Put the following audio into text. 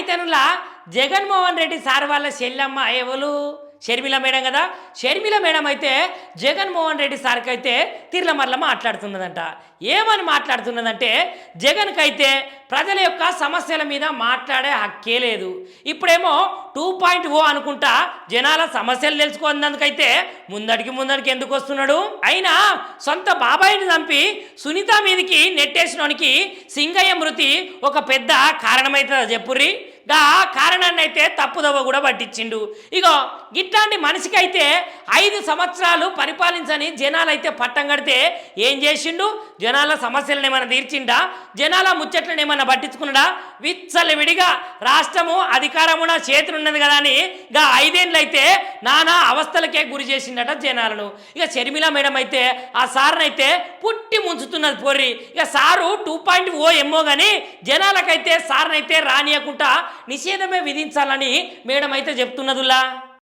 అయితేనులా Jaganmohan Reddy sir వాళ్ళ చెల్లమ్మ ఎవరు Sharmila madam కదా. షర్మిల మేడం అయితే జగన్మోహన్ రెడ్డి సార్కి అయితే తిర్లమర్ల మాట్లాడుతున్నదంట. ఏమని మాట్లాడుతున్నదంటే జగన్కైతే ప్రజల యొక్క సమస్యల మీద మాట్లాడే హక్కే లేదు. ఇప్పుడేమో 2.0 అనుకుంటా జనాల సమస్యలు తెలుసుకున్నందుకైతే ముందడికి ఎందుకు వస్తున్నాడు. అయినా సొంత బాబాయిని చంపి సునీత మీదకి నెట్టేసినోనికి సింగయ్య మృతి ఒక పెద్ద కారణమవుతుందా చెప్పుర్రి. గా కారణాన్ని అయితే తప్పుదవ్వ కూడా పట్టించిండు. ఇగో గిట్లాంటి మనిషికైతే 5 సంవత్సరాలు పరిపాలించని జనాలైతే పట్టం కడితే ఏం చేసిండు? జనాల సమస్యలను ఏమైనా తీర్చిండా? జనాల ముచ్చట్లను ఏమైనా పట్టించుకున్నాడా? విచ్చలవిడిగా రాష్ట్రము అధికారమున చేతులున్నది కదా అని గా 5 ఏళ్ళు అయితే నానా అవస్థలకే గురి చేసిండట జనాలను. ఇక షర్మిల మేడం అయితే ఆ సార్ని అయితే పుట్టి ముంచుతున్నది పోర్రి. ఇక సారు 2.0 ఏమో కానీ జనాలకైతే సార్నైతే రానియకుండా నిషేధమే విధించాలని మేడం అయితే చెప్తున్నదులా.